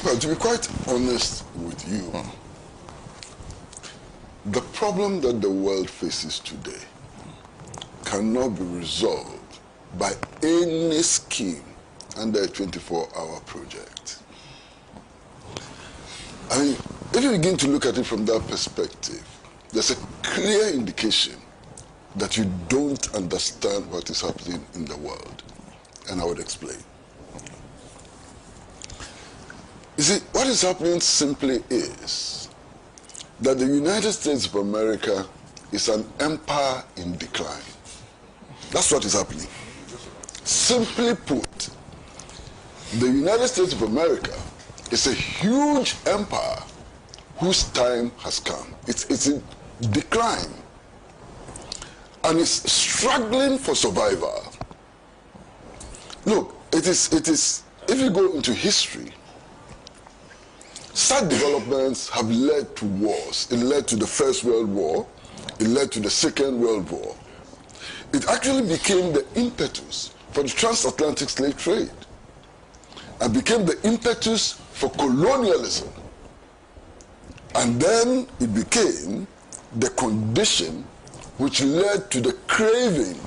Well, to be quite honest with you, the problem that the world faces today cannot be resolved by any scheme under a 24-hour project. I mean, if you begin to look at it from that perspective, there's a clear indication that you don't understand what is happening in the world. And I would explain. You see, what is happening simply is that the United States of America is an empire in decline. That's what is happening. Simply put, the United States of America is a huge empire whose time has come. It's in decline and is struggling for survival. Look, it is, if you go into history, such developments have led to wars. It led to the First World War. It led to the Second World War. It actually became the impetus for the transatlantic slave trade and became the impetus for colonialism. And then it became the condition which led to the craving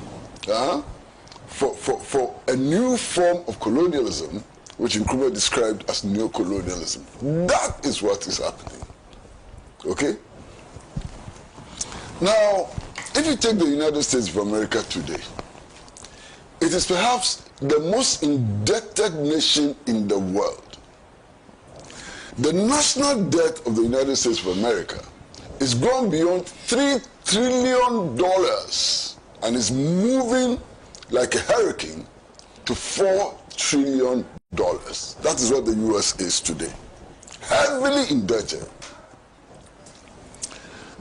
for a new form of colonialism, which Nkrumah described as neocolonialism. That is what is happening. Okay? Now, if you take the United States of America today, it is perhaps the most indebted nation in the world. The national debt of the United States of America is gone beyond $3 trillion and is moving like a hurricane to $4 trillion. That is what the U.S. is today. Heavily indebted.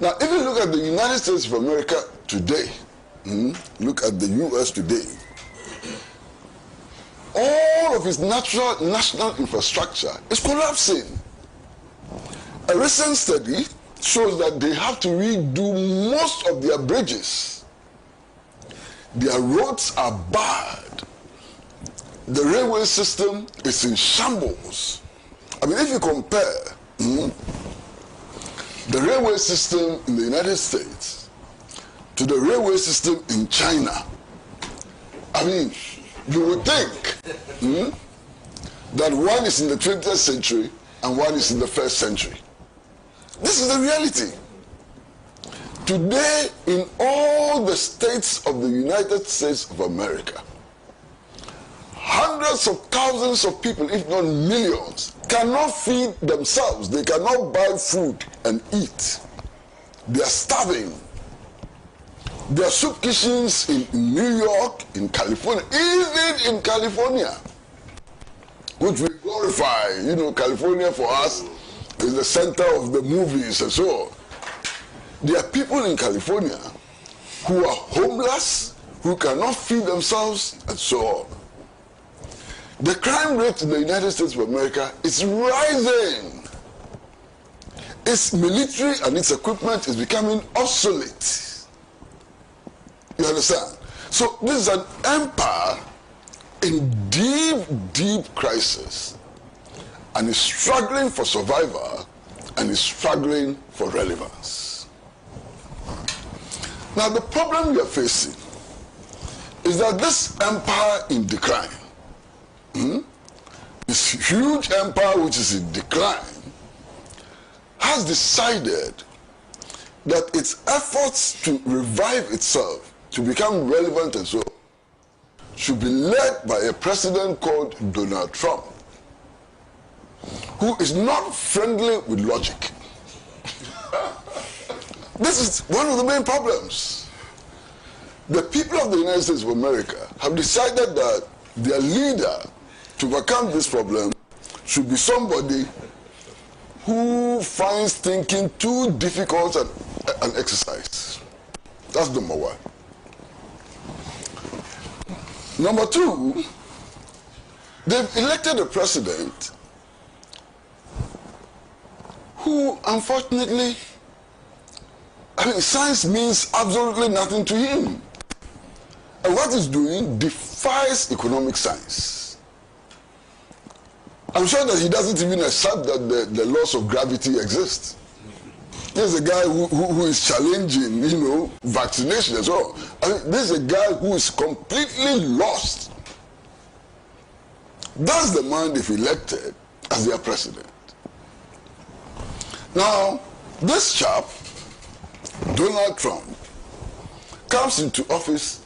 Now, if you look at the United States of America today, look at the U.S. today, all of its national infrastructure is collapsing. A recent study shows that they have to redo most of their bridges. Their roads are bad. The railway system is in shambles. I mean, if you compare the railway system in the United States to the railway system in China, I mean, you would think that one is in the 20th century and one is in the 1st century. This is the reality. Today, in all the states of the United States of America, hundreds of thousands of people, if not millions, cannot feed themselves. They cannot buy food and eat. They are starving. There are soup kitchens in New York, in California, even in California, which we glorify. You know, California for us is the center of the movies and so on. There are people in California who are homeless, who cannot feed themselves, and so on. The crime rate in the United States of America is rising. Its military and its equipment is becoming obsolete. You understand? So this is an empire in deep, deep crisis, and is struggling for survival and is struggling for relevance. Now, the problem we are facing is that this empire in decline, this huge empire which is in decline, has decided that its efforts to revive itself, to become relevant and so on, should be led by a president called Donald Trump, who is not friendly with logic. This is one of the main problems. The people of the United States of America have decided that their leader, to overcome this problem, should be somebody who finds thinking too difficult an exercise. That's number one. Number two, they've elected a president who, unfortunately, I mean, science means absolutely nothing to him. And what he's doing defies economic science. I'm sure that he doesn't even accept that the laws of gravity exist. There's a guy who is challenging, vaccination as well. I mean, this is a guy who is completely lost. That's the man they've elected as their president. Now, this chap, Donald Trump, comes into office,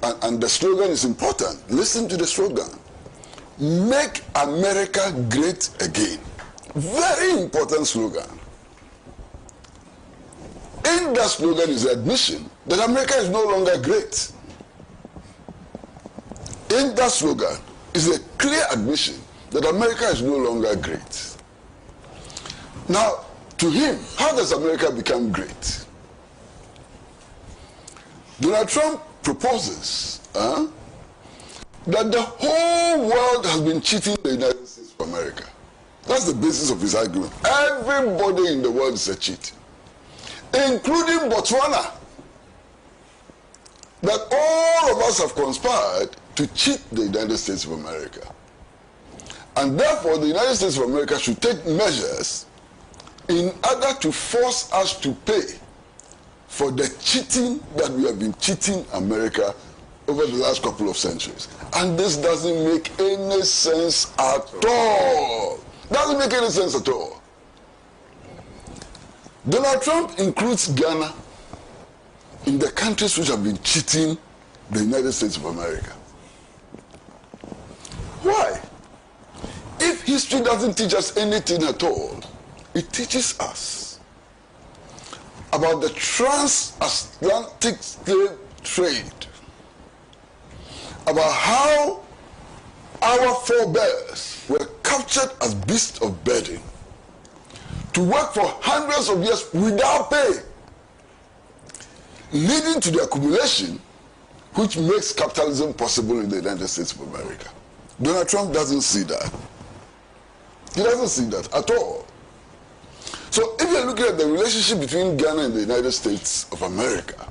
and the slogan is important. Listen to the slogan. Make America great again. Very important slogan. In that slogan is the admission that America is no longer great. In that slogan is a clear admission that America is no longer great. Now, to him, how does America become great? Donald Trump proposes that the whole world has been cheating the United States of America. That's the basis of his argument. Everybody in the world is a cheat, including Botswana. That all of us have conspired to cheat the United States of America. And therefore, the United States of America should take measures in order to force us to pay for the cheating that we have been cheating America over the last couple of centuries. And this doesn't make any sense at all. Doesn't make any sense at all. Donald Trump includes Ghana in the countries which have been cheating the United States of America. Why? If history doesn't teach us anything at all, it teaches us about the transatlantic slave trade, about how our forebears were captured as beasts of burden to work for hundreds of years without pay, leading to the accumulation which makes capitalism possible in the United States of America. Donald Trump doesn't see that. He doesn't see that at all. So if you're looking at the relationship between Ghana and the United States of America,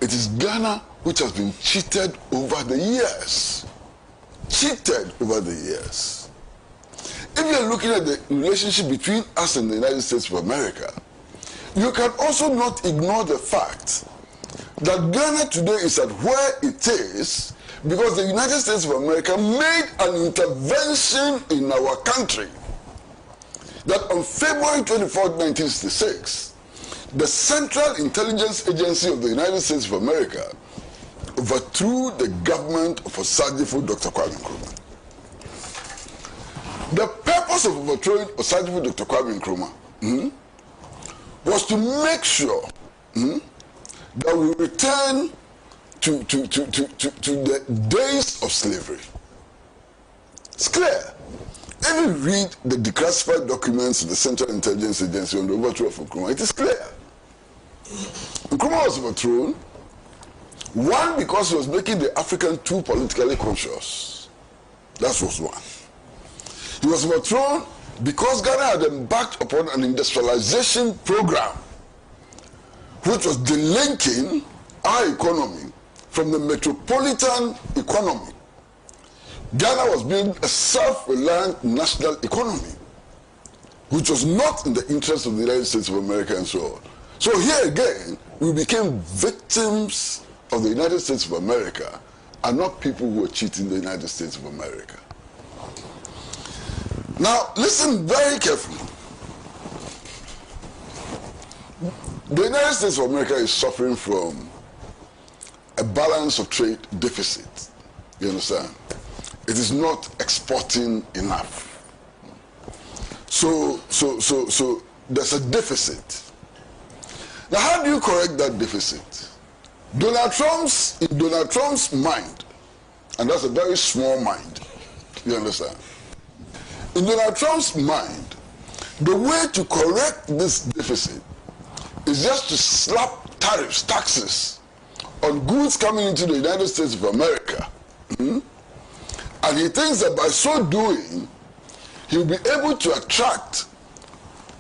it is Ghana which has been cheated over the years. Cheated over the years. If you're looking at the relationship between us and the United States of America, you can also not ignore the fact that Ghana today is at where it is because the United States of America made an intervention in our country. That on February 24, 1966, the Central Intelligence Agency of the United States of America overthrew the government of Osagyefo Dr. Kwame Nkrumah. The purpose of overthrowing Osagyefo Dr. Kwame Nkrumah was to make sure that we return to the days of slavery. It's clear. If you read the declassified documents of the Central Intelligence Agency on the overthrow of Nkrumah, it is clear. Nkrumah was overthrown, one, because he was making the African too politically conscious. That was one. He was overthrown because Ghana had embarked upon an industrialization program which was delinking our economy from the metropolitan economy. Ghana was building a self-reliant national economy, which was not in the interest of the United States of America and so on. So here again, we became victims of the United States of America and not people who were cheating the United States of America. Now, listen very carefully. The United States of America is suffering from a balance of trade deficit. You understand? It is not exporting enough. So there's a deficit. Now, how do you correct that deficit? In Donald Trump's mind, and that's a very small mind, you understand? In Donald Trump's mind, the way to correct this deficit is just to slap tariffs, taxes, on goods coming into the United States of America. And he thinks that by so doing, he'll be able to attract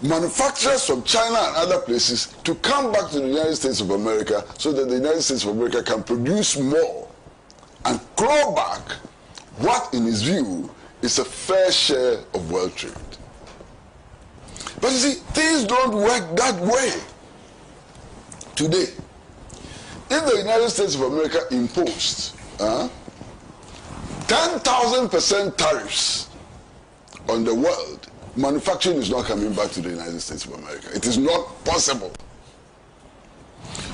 manufacturers from China and other places to come back to the United States of America so that the United States of America can produce more and claw back what, in his view, is a fair share of world trade. But you see, things don't work that way today. If the United States of America imposed 10,000% tariffs on the world, manufacturing is not coming back to the United States of America. It is not possible.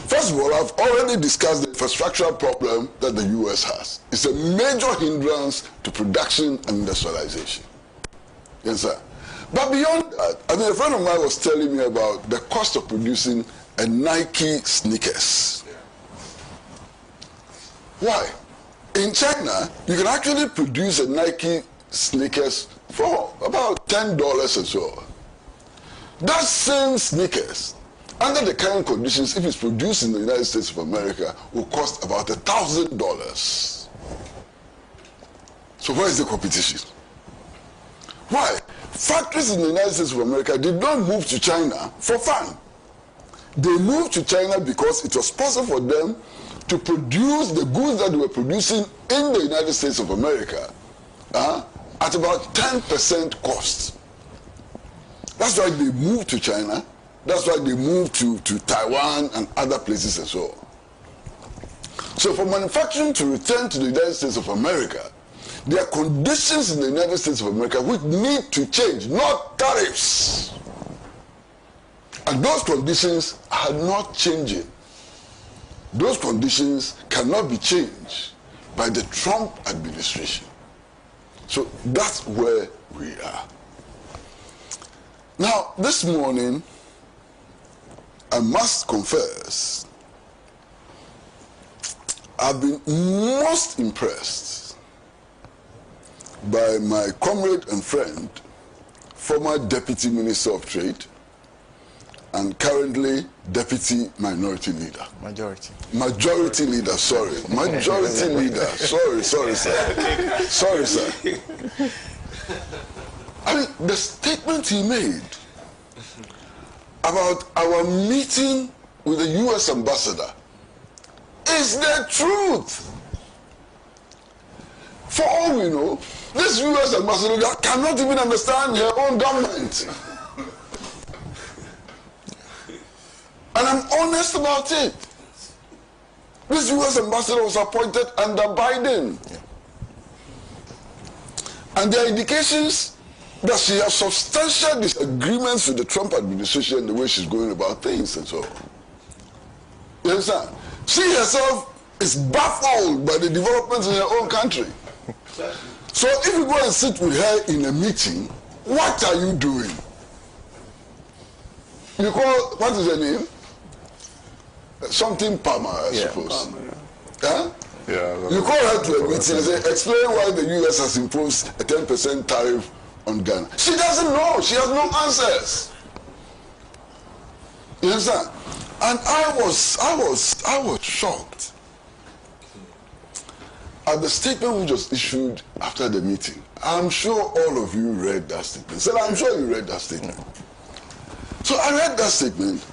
First of all, I've already discussed the infrastructural problem that the U.S. has. It's a major hindrance to production and industrialization. Yes, sir. But beyond that, I mean, a friend of mine was telling me about the cost of producing a Nike sneakers. Why? In China, you can actually produce a Nike sneakers for about $10 or so. That same sneakers, under the current conditions, if it's produced in the United States of America, will cost about $1,000. So where is the competition? Why? Factories in the United States of America did not move to China for fun. They moved to China because it was possible for them to produce the goods that they were producing in the United States of America at about 10% cost. That's why they moved to China. That's why they moved to Taiwan and other places and so on. So for manufacturing to return to the United States of America, there are conditions in the United States of America which need to change, not tariffs. And those conditions are not changing. Those conditions cannot be changed by the Trump administration. So that's where we are. Now, this morning, I must confess, I've been most impressed by my comrade and friend, former Deputy Minister of Trade, and currently Deputy Minority Leader. Majority Leader, sorry. Majority Leader. Sorry, sir. Sorry, sir. I mean, the statement he made about our meeting with the U.S. ambassador is the truth. For all we know, this U.S. ambassador cannot even understand her own government. And I'm honest about it. This U.S. ambassador was appointed under Biden. Yeah. And there are indications that she has substantial disagreements with the Trump administration and the way she's going about things and so on. You understand? She herself is baffled by the developments in her own country. So if you go and sit with her in a meeting, what are you doing? You call, what is her name? Something Palmer, I suppose. Palmer, yeah. Huh? Yeah, you call her to a meeting and say, explain why the U.S. has imposed a 10% tariff on Ghana. She doesn't know. She has no answers. You understand? And I was shocked at the statement we just issued after the meeting. I'm sure all of you read that statement. So I'm sure you read that statement. So I read that statement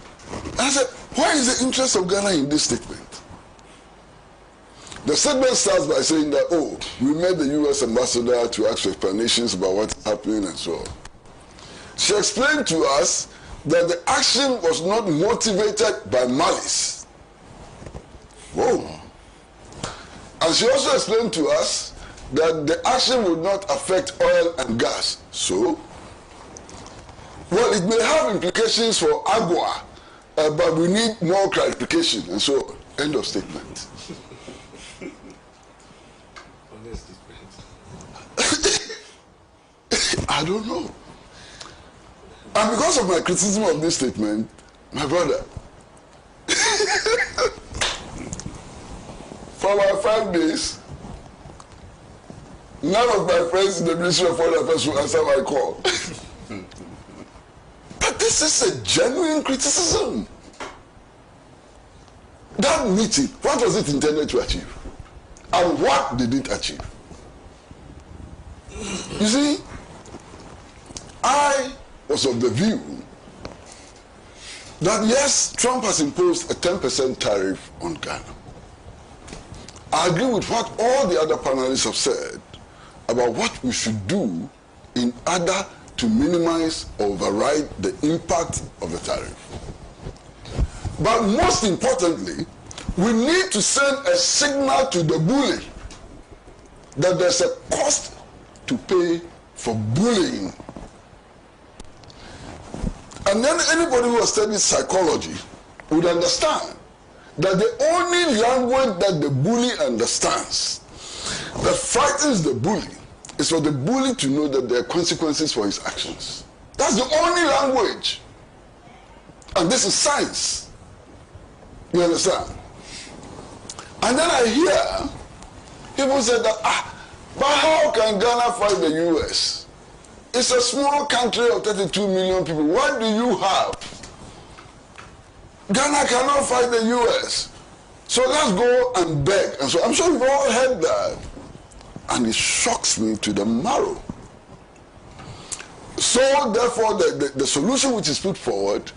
and I said, why is the interest of Ghana in this statement? The statement starts by saying that, oh, we met the U.S. ambassador to ask for explanations about what's happening and so on. She explained to us that the action was not motivated by malice. Whoa. And she also explained to us that the action would not affect oil and gas. So, well, it may have implications for agua, but we need more clarification and so on. End of statement. I don't know. And because of my criticism of this statement, my brother, for about 5 days, none of my friends in the Ministry of Foreign Affairs will answer my call. But this is a genuine criticism. That meeting, what was it intended to achieve? And what did it achieve? You see, I was of the view that yes, Trump has imposed a 10% tariff on Ghana. I agree with what all the other panelists have said about what we should do in order to minimize or override the impact of the tariff. But most importantly, we need to send a signal to the bully that there's a cost to pay for bullying. And then anybody who has studied psychology would understand that the only language that the bully understands that frightens the bully is for the bully to know that there are consequences for his actions. That's the only language. And this is science. You understand? And then I hear people say that, but how can Ghana fight the US? It's a small country of 32 million people. What do you have? Ghana cannot fight the US. So let's go and beg. And so I'm sure you've all heard that. And it shocks me to the marrow. So therefore, the solution which is put forward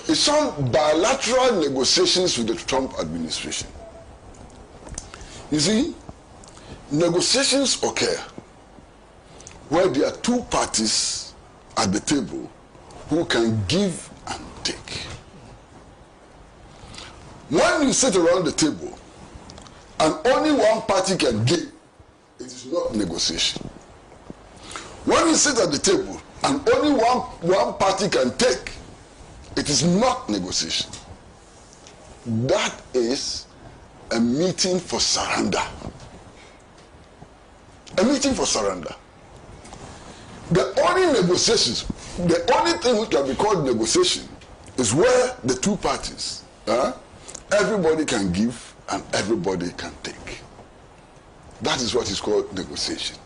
is some bilateral negotiations with the Trump administration. You see, negotiations occur where there are two parties at the table who can give and take. When you sit around the table and only one party can give, it is not negotiation. When you sit at the table and only one party can take, it is not negotiation. That is a meeting for surrender. A meeting for surrender. The only negotiations, the only thing which can be called negotiation is where the two parties, everybody can give and everybody can take. That is what is called negotiation.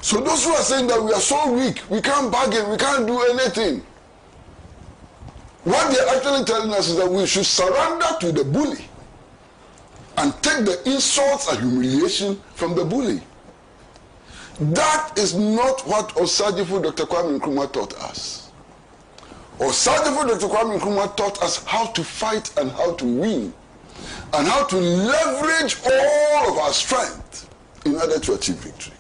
So those who are saying that we are so weak, we can't bargain, we can't do anything, what they are actually telling us is that we should surrender to the bully and take the insults and humiliation from the bully. That is not what Osajifo Dr. Kwame Nkrumah taught us. Osajifo Dr. Kwame Nkrumah taught us how to fight and how to win and how to leverage all of our strength in order to achieve victory.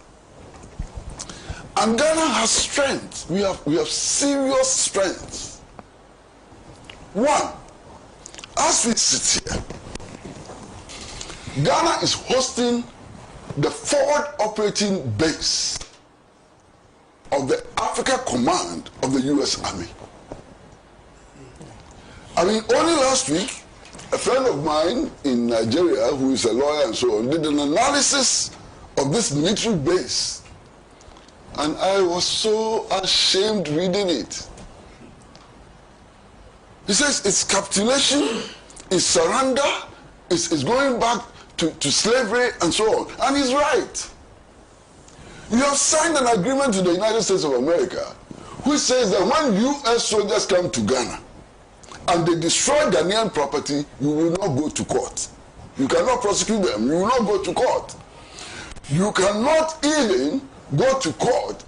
And Ghana has strength. We have serious strength. One, as we sit here, Ghana is hosting the forward operating base of the Africa Command of the US Army. I mean, only last week, a friend of mine in Nigeria, who is a lawyer and so on, did an analysis of this military base. And I was so ashamed reading it. He says it's capitulation, it's surrender, it's going back to slavery and so on. And he's right. You have signed an agreement with the United States of America which says that when US soldiers come to Ghana and they destroy Ghanaian property, you will not go to court. You cannot prosecute them. You will not go to court. You cannot even go to court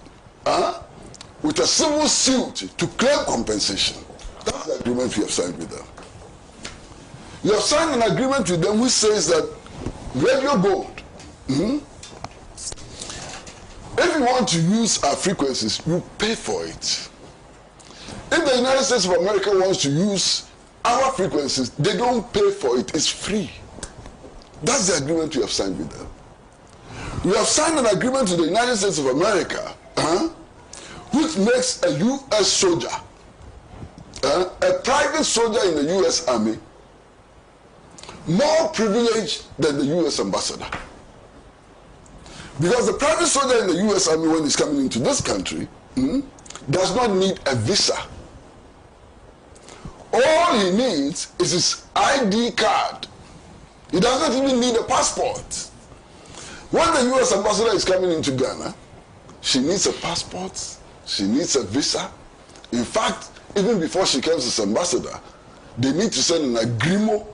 with a civil suit to claim compensation. That's the agreement we have signed with them. You have signed an agreement with them which says that radio gold, if you want to use our frequencies, you pay for it. If the United States of America wants to use our frequencies, they don't pay for it. It's free. That's the agreement we have signed with them. We have signed an agreement with the United States of America which makes a U.S. soldier, a private soldier in the U.S. Army, more privileged than the U.S. ambassador. Because the private soldier in the U.S. Army, when he's coming into this country, does not need a visa. All he needs is his ID card. He does not even need a passport. When the U.S. ambassador is coming into Ghana, she needs a passport, she needs a visa. In fact, even before she comes as ambassador, they need to send an agreement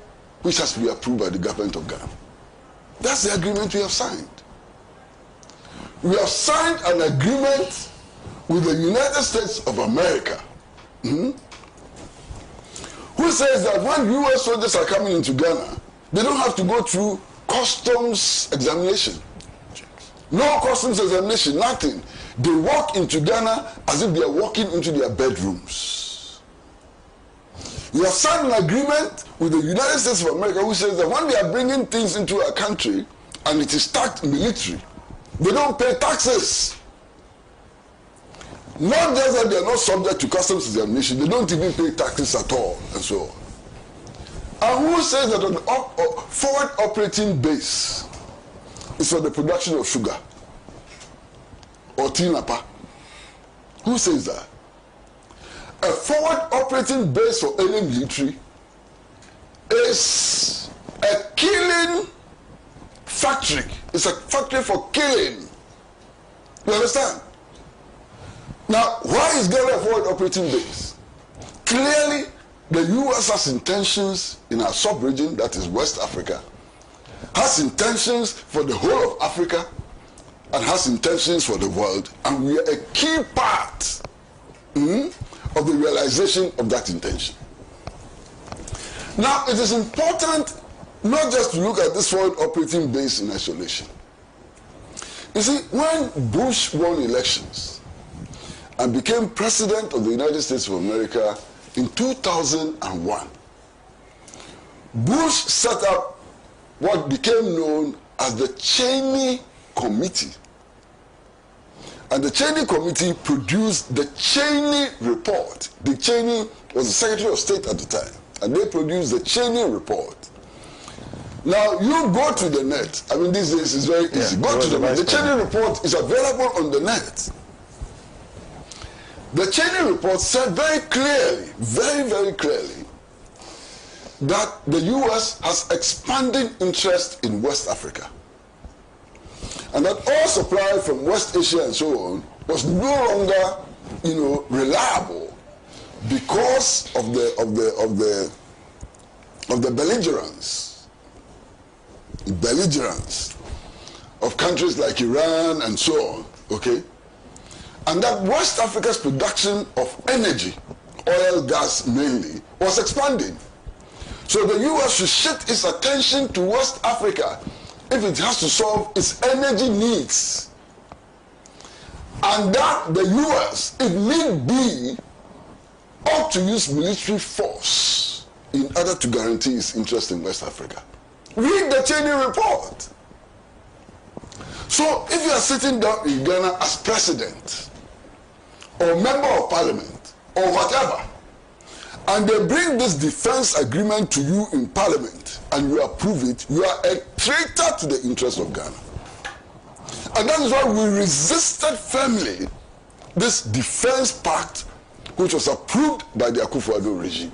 which has to be approved by the government of Ghana. That's the agreement we have signed. We have signed an agreement with the United States of America, who says that when U.S. soldiers are coming into Ghana, they don't have to go through customs examination. No customs examination, nothing. They walk into Ghana as if they are walking into their bedrooms. You have signed an agreement with the United States of America which says that when they are bringing things into our country and it is taxed military, they don't pay taxes. Not just that they are not subject to customs examination, they don't even pay taxes at all, and so on. And who says that an forward operating base is for the production of sugar or tinapa? Who says that? A forward operating base for any military is a killing factory. It's a factory for killing. You understand? Now, why is Ghana a forward operating base? Clearly, the U.S. has intentions in our sub-region, that is West Africa, has intentions for the whole of Africa, and has intentions for the world, and we are a key part of the realization of that intention. Now, it is important not just to look at this forward operating base in isolation. You see, when Bush won elections and became president of the United States of America in 2001, Bush set up what became known as the Cheney Committee. And the Cheney Committee produced the Cheney Report. Dick Cheney was the Secretary of State at the time, and they produced the Cheney Report. Now, you go to the net. I mean, these days it's very easy. Go to the net. The Cheney Report is available on the net. The Cheney Report said very clearly, very, very clearly, that the U.S. has expanding interest in West Africa. And that all supply from West Asia and so on was no longer, reliable because of the belligerence of countries like Iran and so on, okay? And that West Africa's production of energy, oil, gas mainly, was expanding. So the U.S. should shift its attention to West Africa if it has to solve its energy needs. And that the U.S., if need be, ought to use military force in order to guarantee its interest in West Africa. Read the Cheney Report. So if you are sitting down in Ghana as president or member of parliament or whatever, and they bring this defense agreement to you in parliament and you approve it, you are a traitor to the interest of Ghana. And that is why we resisted firmly this defense pact which was approved by the Akufo-Addo regime.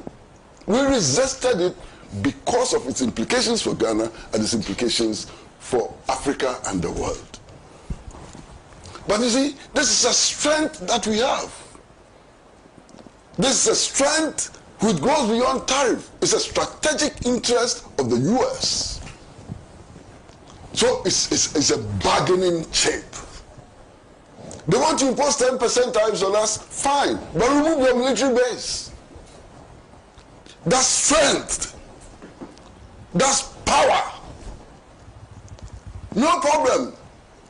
We resisted it because of its implications for Ghana and its implications for Africa and the world. But you see, this is a strength that we have. This is a strength which goes beyond tariff. It's a strategic interest of the U.S. So it's a bargaining chip. They want to impose 10% tariffs on us, fine, but remove your military base. That's strength. That's power. No problem.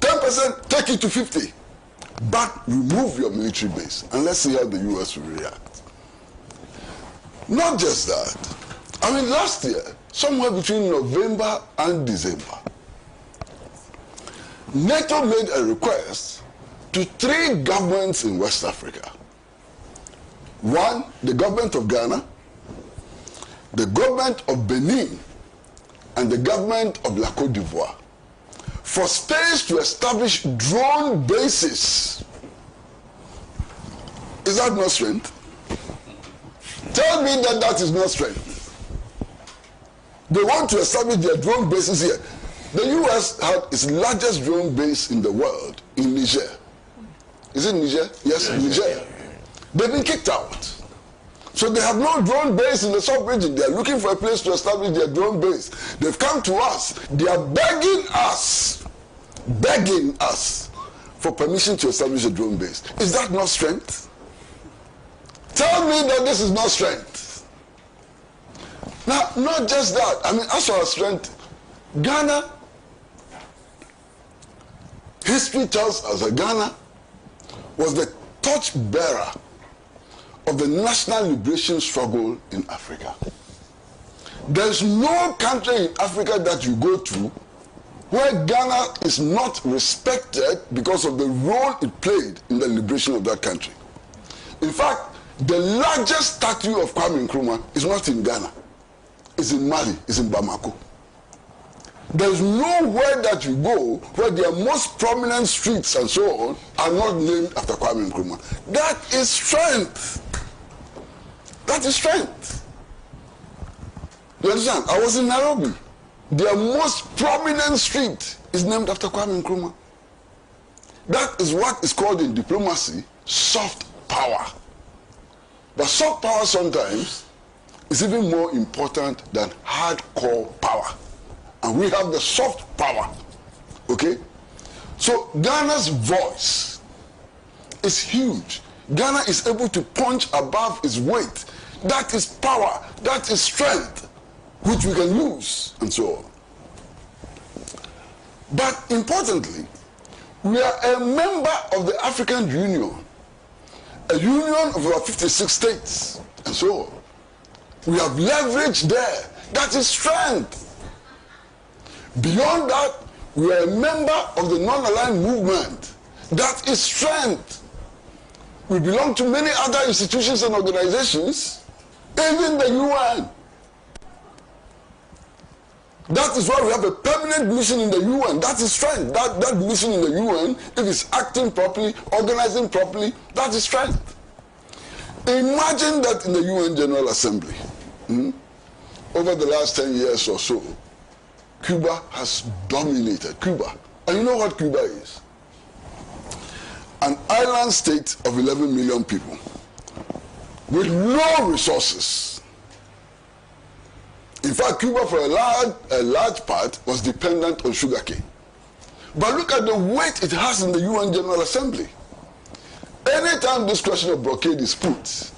10%, take it to 50. But remove your military base and let's see how the U.S. will react. Not just that. I mean, last year, somewhere between November and December, NATO made a request to 3 governments in West Africa. One, the government of Ghana, the government of Benin, and the government of La Côte d'Ivoire, for space to establish drone bases. Is that not strength? Tell me that that is not strength. They want to establish their drone bases here. The U.S. had its largest drone base in the world in Niger. Is it Niger? Yes, Niger. They've been kicked out. So they have no drone base in the sub-region. They are looking for a place to establish their drone base. They've come to us. They are begging us for permission to establish a drone base. Is that not strength? Tell me that this is not strength. Now, not just that. I mean, as for our strength, Ghana History tells us that Ghana was the torchbearer of the national liberation struggle in Africa. There's no country in Africa that you go to where Ghana is not respected because of the role it played in the liberation of that country. In fact, the largest statue of Kwame Nkrumah is not in Ghana. It's in Mali, it's in Bamako. There's nowhere that you go where their most prominent streets and so on are not named after Kwame Nkrumah. That is strength. That is strength. You understand? I was in Nairobi. Their most prominent street is named after Kwame Nkrumah. That is what is called in diplomacy soft power. But soft power sometimes is even more important than hardcore power. And we have the soft power. Okay? So Ghana's voice is huge. Ghana is able to punch above its weight. That is power. That is strength, which we can use, and so on. But importantly, we are a member of the African Union, a union of about 56 states, and so on. We have leverage there. That is strength. Beyond that, we are a member of the non-aligned movement. That is strength. We belong to many other institutions and organizations, even the UN. That is why we have a permanent mission in the UN. That is strength. That mission in the UN, if it's acting properly, organizing properly, that is strength. Imagine that in the UN General Assembly, over the last 10 years or so, Cuba has dominated. Cuba. And you know what Cuba is? An island state of 11 million people with no resources. In fact, Cuba for a large part was dependent on sugarcane. But look at the weight it has in the UN General Assembly. Anytime this question of blockade is put,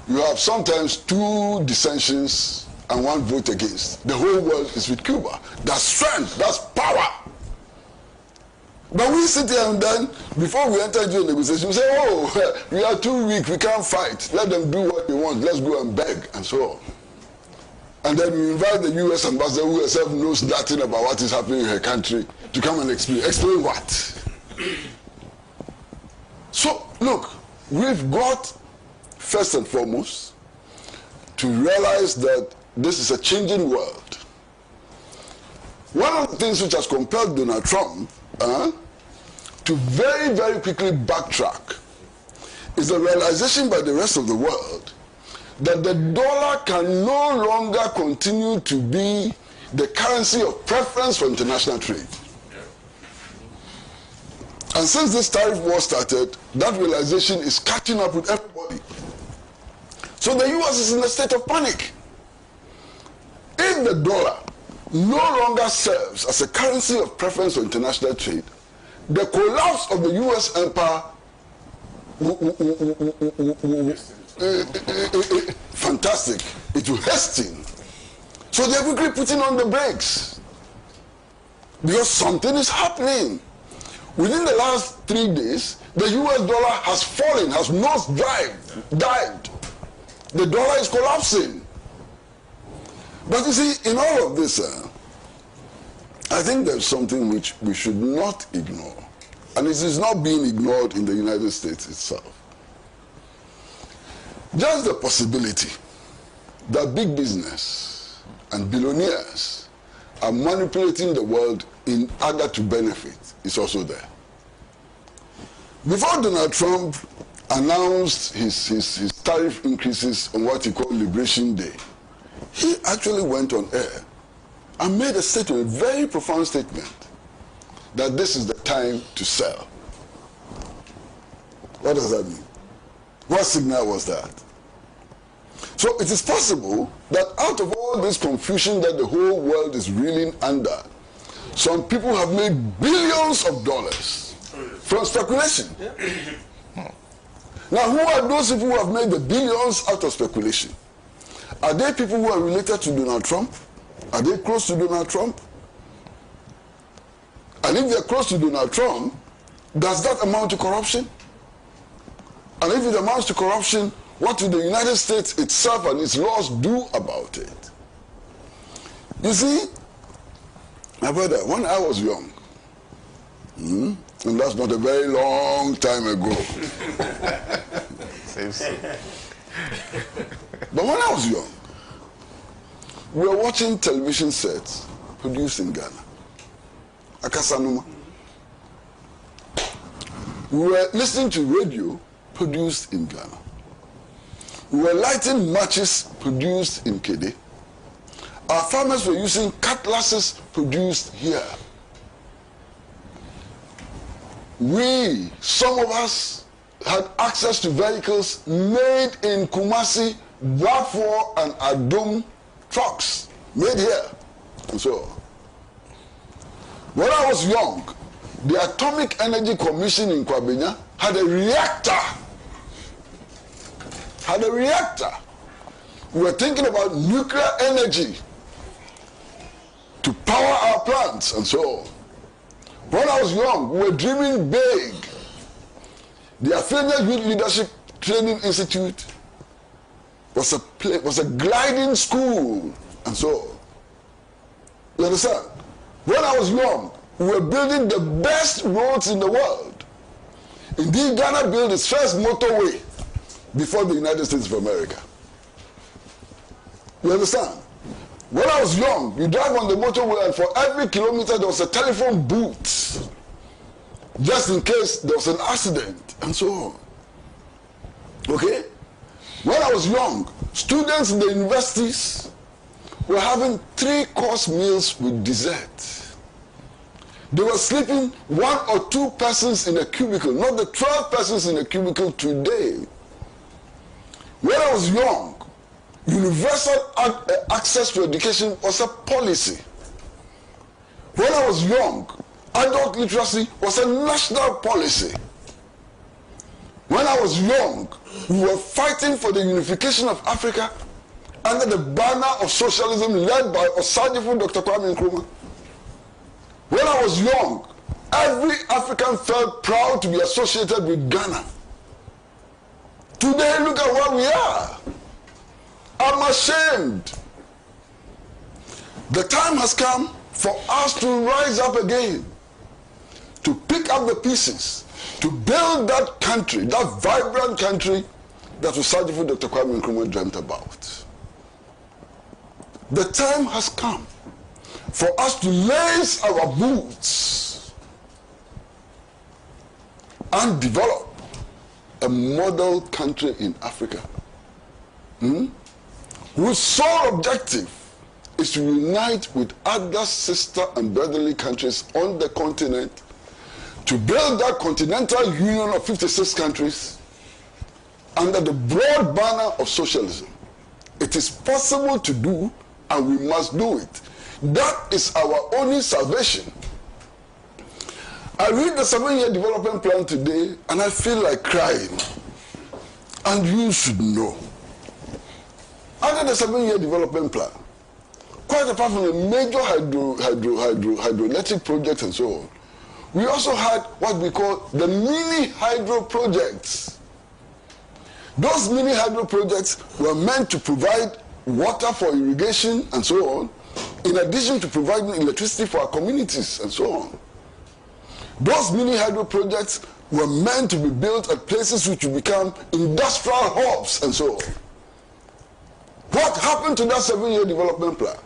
you have sometimes 2 dissensions and 1 vote against. The whole world is with Cuba. That's strength, that's power. But we sit here and then, before we enter into a negotiation, we say, oh, we are too weak, we can't fight. Let them do what they want, let's go and beg, and so on. And then we invite the US ambassador, who herself knows nothing about what is happening in her country, to come and explain. Explain what? So, look, we've got, first and foremost, to realize that this is a changing world. One of the things which has compelled Donald Trump to very, very quickly backtrack is the realization by the rest of the world that the dollar can no longer continue to be the currency of preference for international trade. And since this tariff war started, that realization is catching up with everybody. So the US is in a state of panic. If the dollar no longer serves as a currency of preference for international trade, the collapse of the US empire fantastic. It will hasten. So they're quickly putting on the brakes. Because something is happening. Within the last 3 days, the US dollar has fallen, has dived. The dollar is collapsing. But you see, in all of this, I think there's something which we should not ignore. And it is not being ignored in the United States itself. Just the possibility that big business and billionaires are manipulating the world in order to benefit is also there. Before Donald Trump announced his tariff increases on what he called Liberation Day, he actually went on air and made a statement, a very profound statement, that this is the time to sell. What does that mean? What signal was that? So it is possible that out of all this confusion that the whole world is reeling under, some people have made billions of dollars from speculation. Now, who are those people who have made the billions out of speculation? Are they people who are related to Donald Trump? Are they close to Donald Trump? And if they're close to Donald Trump, does that amount to corruption? And if it amounts to corruption, what will the United States itself and its laws do about it? You see, my brother, when I was young, and that's not a very long time ago. But when I was young, we were watching television sets produced in Ghana. Akasanuma. We were listening to radio produced in Ghana. We were lighting matches produced in Kede. Our farmers were using cutlasses produced here. We, some of us, had access to vehicles made in Kumasi, Darfur, and Adum trucks, made here, and so on. When I was young, the Atomic Energy Commission in Kwabena had a reactor. We were thinking about nuclear energy to power our plants and so on. When I was young, we were dreaming big. The Afenia Youth Leadership Training Institute was a gliding school and so on. You understand? When I was young, we were building the best roads in the world. Indeed, Ghana built its first motorway before the United States of America. You understand? When I was young, you drive on the motorway and for every kilometer there was a telephone booth, just in case there was an accident and so on. Okay? When I was young, students in the universities were having 3-course meals with dessert. They were sleeping 1 or 2 persons in a cubicle, not the 12 persons in a cubicle today. When I was young, universal access to education was a policy. When I was young, adult literacy was a national policy. When I was young, we were fighting for the unification of Africa under the banner of socialism led by Osagyefo Dr. Kwame Nkrumah. When I was young, every African felt proud to be associated with Ghana. Today, look at where we are. I'm ashamed. The time has come for us to rise up again, to pick up the pieces, to build that country, that vibrant country that Osagyefo Dr. Kwame Nkrumah dreamt about. The time has come for us to lace our boots and develop a model country in Africa, whose sole objective is to unite with other sister and brotherly countries on the continent to build that continental union of 56 countries under the broad banner of socialism. It is possible to do, and we must do it. That is our only salvation. I read the 7-year development plan today and I feel like crying. And you should know. Under the 7-year development plan, quite apart from the major hydroelectric projects and so on, we also had what we call the mini hydro projects. Those mini hydro projects were meant to provide water for irrigation and so on, in addition to providing electricity for our communities and so on. Those mini hydro projects were meant to be built at places which will become industrial hubs and so on. What happened to that 7-year development plan?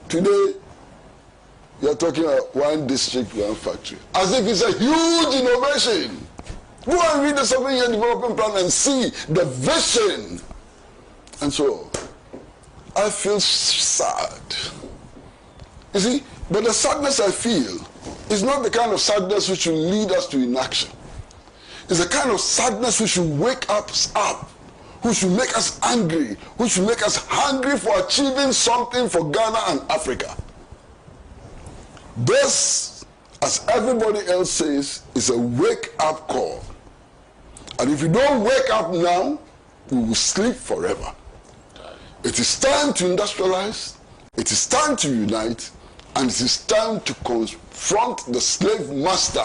Today, you're talking about one district, one factory. As if it's a huge innovation. Go and read the 7-year development plan and see the vision and so on. I feel sad. You see, but the sadness I feel is not the kind of sadness which will lead us to inaction. It's the kind of sadness which will wake us up, which will make us angry, which will make us hungry for achieving something for Ghana and Africa. This, as everybody else says, is a wake-up call. And if you don't wake up now, you will sleep forever. It is time to industrialize. It is time to unite. And it is time to confront the slave master.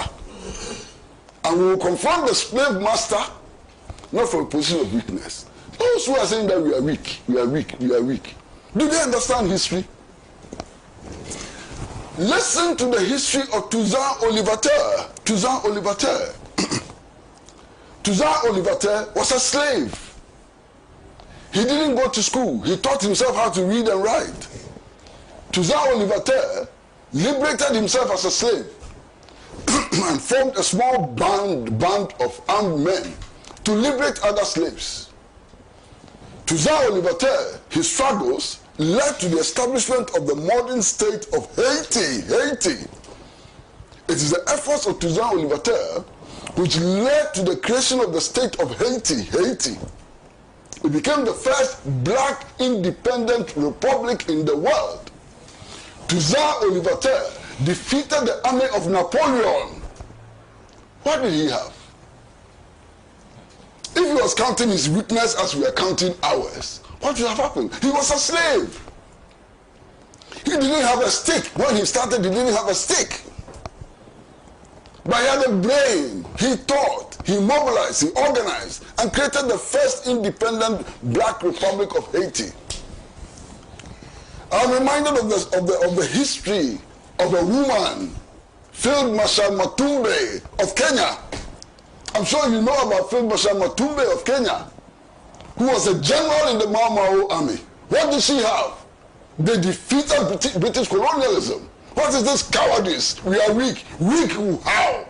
And we will confront the slave master not from a position of weakness. Those who are saying that we are weak, we are weak, we are weak. Do they understand history? Listen to the history of Toussaint Louverture. Toussaint Louverture. Toussaint Louverture was a slave. He didn't go to school. He taught himself how to read and write. Toussaint Louverture liberated himself as a slave and formed a small band of armed men to liberate other slaves. Toussaint Louverture, his struggles led to the establishment of the modern state of Haiti. Haiti. It is the efforts of Toussaint Louverture which led to the creation of the state of Haiti. Haiti. It became the first black independent republic in the world. Toussaint Louverture defeated the army of Napoleon. What did he have? If he was counting his weakness as we are counting ours, what would have happened? He was a slave. He didn't have a stick. When he started, he didn't have a stick. But he had a brain. He thought, he mobilized, he organized, and created the first independent black republic of Haiti. I'm reminded of the history of a woman, Field Marshal Matumbe of Kenya. I'm sure you know about Field Marshal Matumbe of Kenya, who was a general in the Mau Mau army. What did she have? They defeated British colonialism. What is this cowardice? We are weak. Weak how?